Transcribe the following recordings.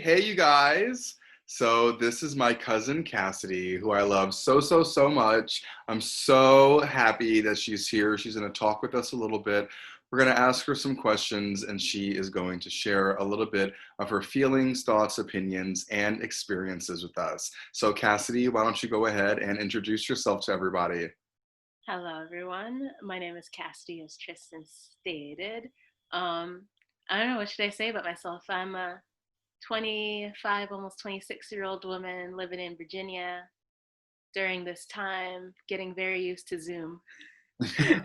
Hey, you guys. So, this is my cousin Cassidy, who I love so much. I'm so happy that she's here. She's going to talk with us a little bit. We're going to ask her some questions, and she is going to share a little bit of her feelings, thoughts, opinions, and experiences with us. So, Cassidy, why don't you go ahead and introduce yourself to everybody? Hello, everyone. My name is Cassidy, as Triston stated. Um, I don't know what should I say about myself. I'm a 25, almost 26-year-old woman living in Virginia during this time, getting very used to Zoom. Yeah.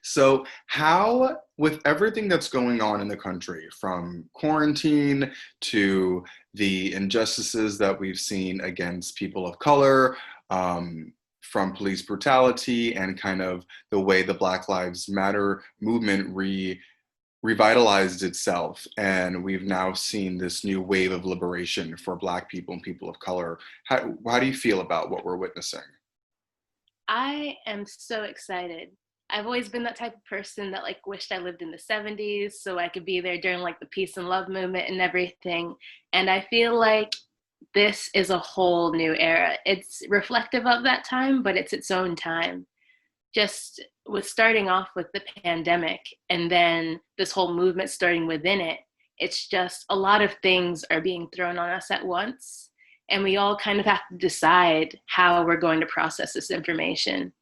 So, how, with everything that's going on in the country, from quarantine to the injustices that we've seen against people of color, from police brutality, and kind of the way the Black Lives Matter movement revitalized itself, and we've now seen this new wave of liberation for Black people and people of color. How do you feel about what we're witnessing? I am so excited. I've always been that type of person that wished I lived in the 70s so I could be there during the peace and love movement and everything. And I feel like this is a whole new era. It's reflective of that time, but it's its own time. Just with starting off with the pandemic and then this whole movement starting within it, it's just a lot of things are being thrown on us at once. And we all kind of have to decide how we're going to process this information.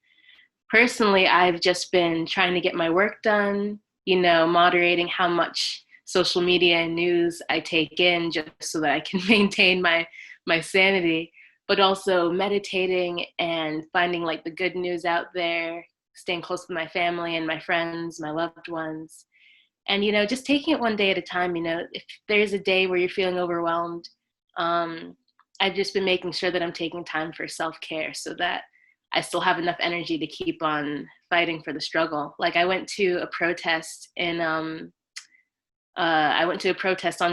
Personally, I've just been trying to get my work done, moderating how much social media and news I take in just so that I can maintain my sanity, but also meditating and finding the good news out there, staying close with my family and my friends, my loved ones. And just taking it one day at a time. If there's a day where you're feeling overwhelmed, um, I've just been making sure that I'm taking time for self-care so that I still have enough energy to keep on fighting for the struggle. I went to a protest on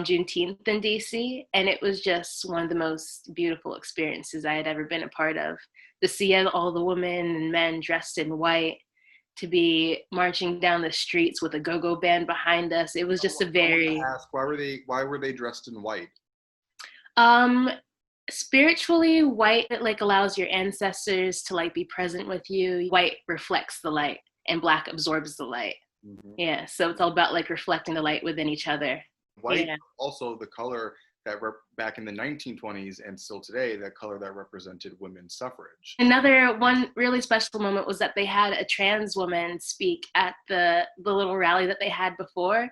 Juneteenth in DC, and it was just one of the most beautiful experiences I had ever been a part of. To see all the women and men dressed in white, to be marching down the streets with a go-go band behind us. It was just a I want to very ask, why were they dressed in white? um spiritually white. It allows your ancestors to be present with you. White reflects the light and black absorbs the light. Mhm. Yeah, so it's all about reflecting the light within each other. White, Yeah. also the color back in the 1920s and still today, that color that represented women's suffrage. Another one really special moment was that they had a trans woman speak at the little rally that they had before,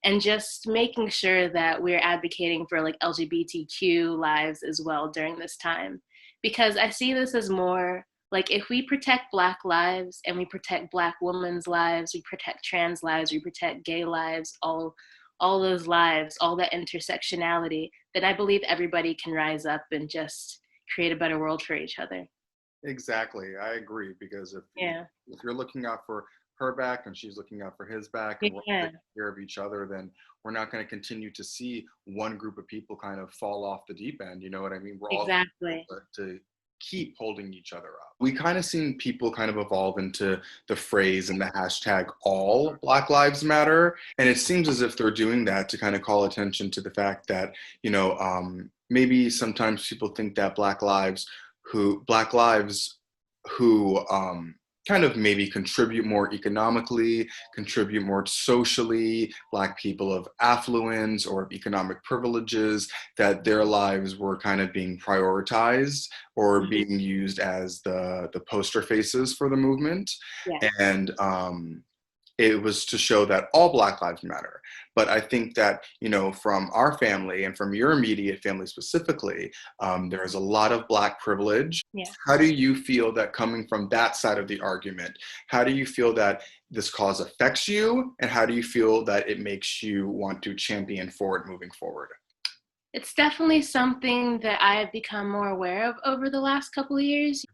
and just making sure that we're advocating for LGBTQ lives as well during this time. Because I see this as more if we protect Black lives and we protect Black women's lives, we protect trans lives, we protect gay lives, all those lives, all that intersectionality, then I believe everybody can rise up and just create a better world for each other. Exactly, I agree, because Yeah. if you're looking out for her back and she's looking out for his back, and we're Yeah, taking care of each other, then we're not going to continue to see one group of people kind of fall off the deep end. You know what I mean? We're all exactly. to keep holding each other up. We kind of seen people kind of evolve into the phrase and the hashtag all Black Lives Matter. And it seems as if they're doing that to kind of call attention to the fact that, maybe sometimes people think that Black lives who kind of maybe contribute more economically, contribute more socially, Black people of affluence or of economic privileges, that their lives were kind of being prioritized or Mhm. being used as the poster faces for the movement. Yeah. And it was to show that all Black lives matter. But I think that, from our family and from your immediate family specifically, there's a lot of Black privilege. Yeah. How do you feel that, coming from that side of the argument, how do you feel that this cause affects you? And how do you feel that it makes you want to champion for it moving forward? It's definitely something that I have become more aware of over the last couple of years.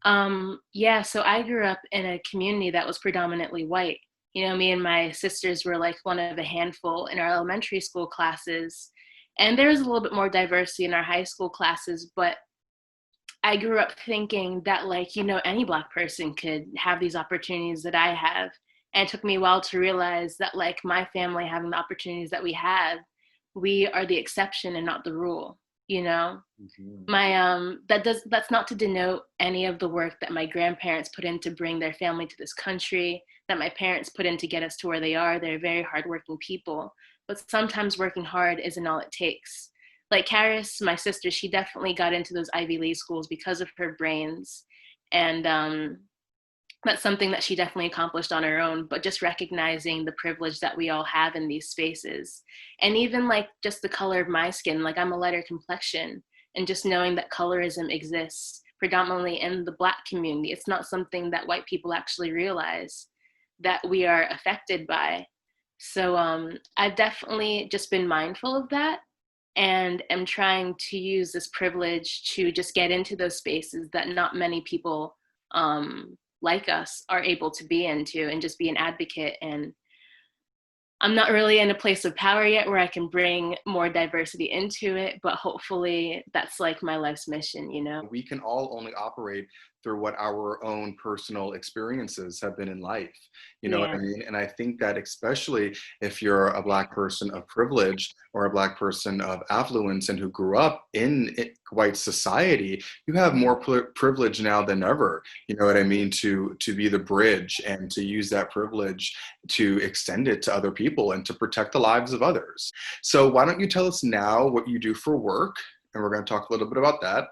Yeah, so I grew up in a community that was predominantly white. Me and my sisters were one of a handful in our elementary school classes. And there was a little bit more diversity in our high school classes, but I grew up thinking that any Black person could have these opportunities that I have. And it took me a while to realize that my family having the opportunities that we have, we are the exception and not the rule. you know. Mhm. My that's not to denote any of the work that my grandparents put in to bring their family to this country, that my parents put in to get us to where they are. They're very hardworking people, but sometimes working hard isn't all it takes. Like Karis, my sister, she definitely got into those Ivy League schools because of her brains, and that's something that she definitely accomplished on her own. But just recognizing the privilege that we all have in these spaces, and even like just the color of my skin, like I'm a lighter complexion, and just knowing that colorism exists predominantly in the Black community, it's not something that white people actually realize that we are affected by. So I've definitely just been mindful of that, and am trying to use this privilege to just get into those spaces that not many people like us are able to be into, and just be an advocate. And I'm not really in a place of power yet where I can bring more diversity into it, but hopefully that's like my life's mission, you know? We can all only operate through what our own personal experiences have been in life. You know what I Yeah, mean? And I think that especially if you're a Black person of privilege or a Black person of affluence and who grew up in white society, you have more privilege now than ever. You know what I mean? To be the bridge and to use that privilege to extend it to other people and to protect the lives of others. So why don't you tell us now what you do for work? And we're going to talk a little bit about that.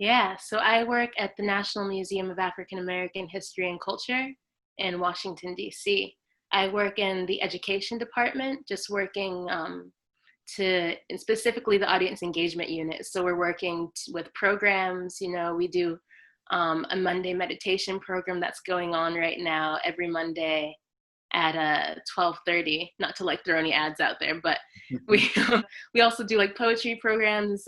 yeah. So I work at the National Museum of African American History and Culture in Washington, D.C. I work in the education department, just working to, and specifically the audience engagement unit. So we're working with programs. You know, we do a Monday meditation program that's going on right now every Monday at 12:30. Not to like throw any ads out there, but we we also do like poetry programs.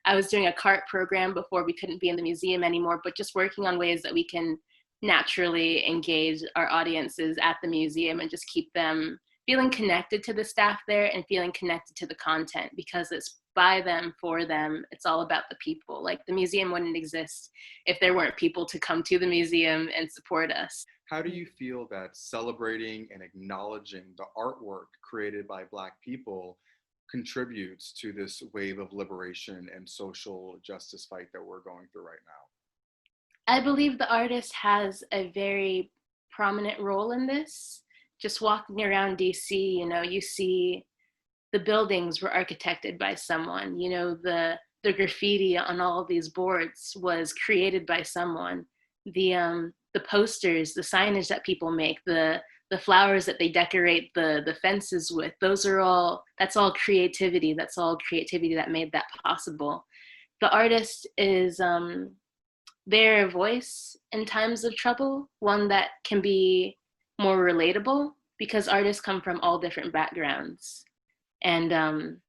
I was doing a CART program before we couldn't be in the museum anymore, but just working on ways that we can naturally engage our audiences at the museum and just keep them feeling connected to the staff there and feeling connected to the content, because it's by them, for them. It's all about the people. Like the museum wouldn't exist if there weren't people to come to the museum and support us. How do you feel that celebrating and acknowledging the artwork created by Black people contributes to this wave of liberation and social justice fight that we're going through right now? I believe the artist has a very prominent role in this. Just walking around DC, you know, you see the buildings were architected by someone. You know, the graffiti on all of these boards was created by someone. The posters, the signage that people make, the flowers that they decorate the fences with, that's all creativity. That's all creativity that made that possible. The artist is their voice in times of trouble, one that can be more relatable, because artists come from all different backgrounds. And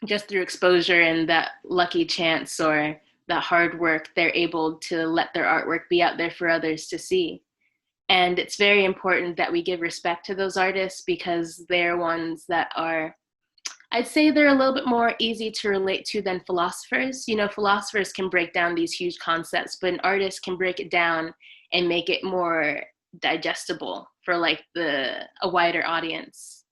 just through exposure and that lucky chance or that hard work, they're able to let their artwork be out there for others to see. And it's very important that we give respect to those artists, because they're ones that are, I'd say they're a little bit more easy to relate to than philosophers. You know, philosophers can break down these huge concepts, but an artist can break it down and make it more digestible for like a wider audience.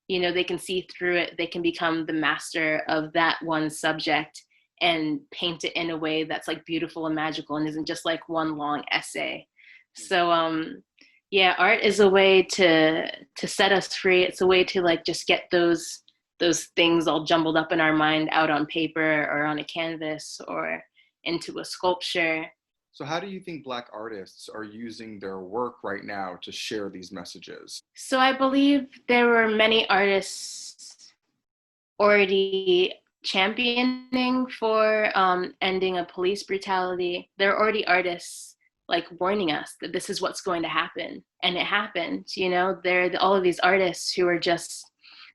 You know, they can see through it, they can become the master of that one subject and paint it in a way that's like beautiful and magical and isn't just like one long essay. So yeah, art is a way to set us free. It's a way to like just get those things all jumbled up in our mind out on paper or on a canvas or into a sculpture. So, how do you think Black artists are using their work right now to share these messages? So I believe there were many artists already championing for ending a police brutality. There are already artists like warning us that this is what's going to happen, and it happened. You know, there are all of these artists who are just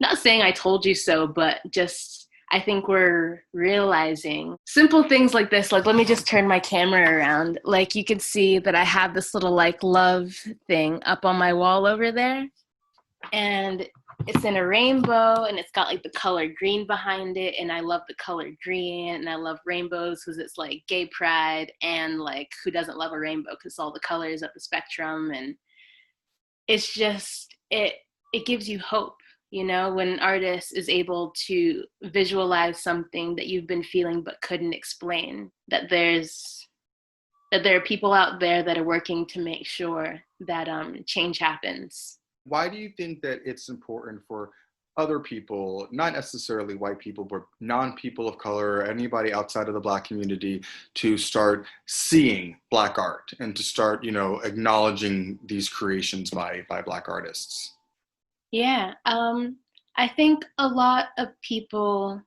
not saying I told you so, but just I think we're realizing simple things like this. Like, let me just turn my camera around. Like, you can see that I have this little like love thing up on my wall over there, and it's in a rainbow, and it's got like the color green behind it, and I love the color green, and I love rainbows because it's like gay pride, and like who doesn't love a rainbow because all the colors of the spectrum. And it's just it gives you hope. You know, when an artist is able to visualize something that you've been feeling but couldn't explain, that there are people out there that are working to make sure that change happens. Why do you think that it's important for other people, not necessarily white people, but non-people of color, anybody outside of the Black community, to start seeing Black art and to start, acknowledging these creations by Black artists? Yeah, I think a lot of people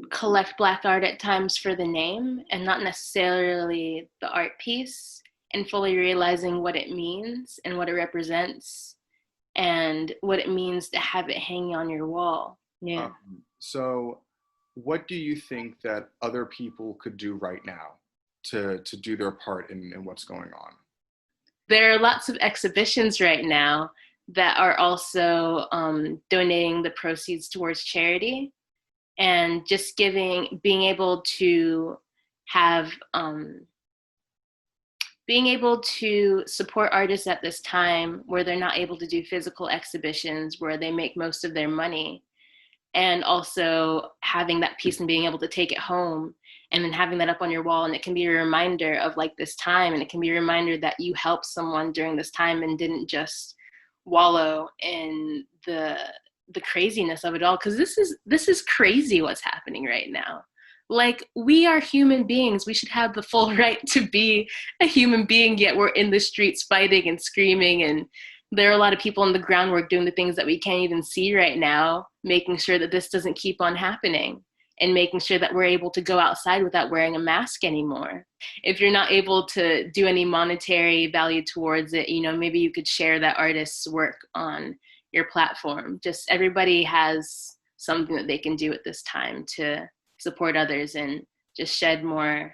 collect Black art at times for the name and not necessarily the art piece, and fully realizing what it means and what it represents and what it means to have it hanging on your wall. Yeah. So, what do you think that other people could do right now to do their part in what's going on? There are lots of exhibitions right now that are also donating the proceeds towards charity, and just being able to have being able to support artists at this time where they're not able to do physical exhibitions where they make most of their money, and also having that piece and being able to take it home and then having that up on your wall, and it can be a reminder of like this time, and it can be a reminder that you helped someone during this time and didn't just wallow in the craziness of it all, because this is crazy what's happening right now. Like, we are human beings, we should have the full right to be a human being, yet we're in the streets fighting and screaming, and there are a lot of people in the groundwork doing the things that we can't even see right now, making sure that this doesn't keep on happening and making sure that we're able to go outside without wearing a mask anymore. If you're not able to do any monetary value towards it, maybe you could share that artist's work on your platform. Just everybody has something that they can do at this time to support others and just spread more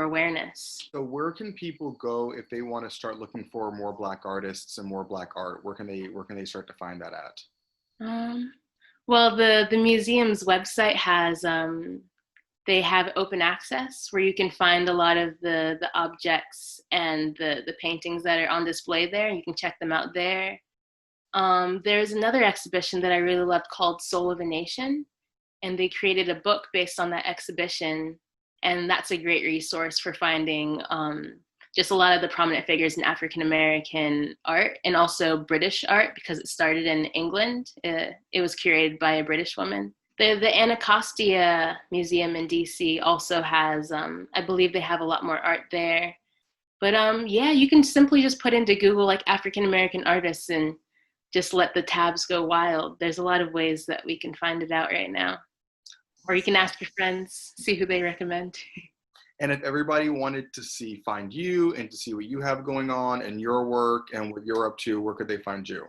awareness. So where can people go if they want to start looking for more Black artists and more Black art? Where can they start to find that at? Um, well, the museum's website has they have open access where you can find a lot of the objects and the paintings that are on display there. You can check them out there. There's another exhibition that I really loved called Soul of a Nation, and they created a book based on that exhibition, and that's a great resource for finding just a lot of the prominent figures in African American art and also British art, because it started in England. It was curated by a British woman. The Anacostia Museum in DC also has, I believe they have a lot more art there. But yeah, you can simply just put into Google like African American artists and just let the tabs go wild. There's a lot of ways that we can find it out right now. Or you can ask your friends, see who they recommend. And if everybody wanted to find you and to see what you have going on and your work and what you're up to, where could they find you?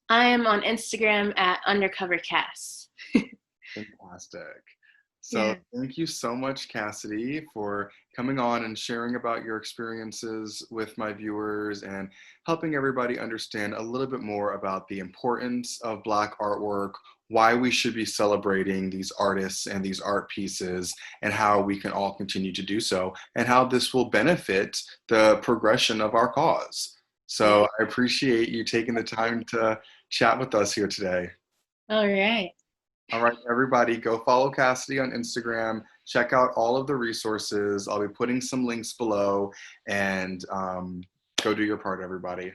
I am on Instagram at undercover Cass. Fantastic. So Yeah. thank you so much, Cassidy, for coming on and sharing about your experiences with my viewers and helping everybody understand a little bit more about the importance of Black artwork, why we should be celebrating these artists and these art pieces, and how we can all continue to do so, and how this will benefit the progression of our cause. Yeah. So I appreciate you taking the time to chat with us here today. All right. All right, everybody, go follow Cassidy on Instagram. Check out all of the resources. I'll be putting some links below, and go do your part, everybody.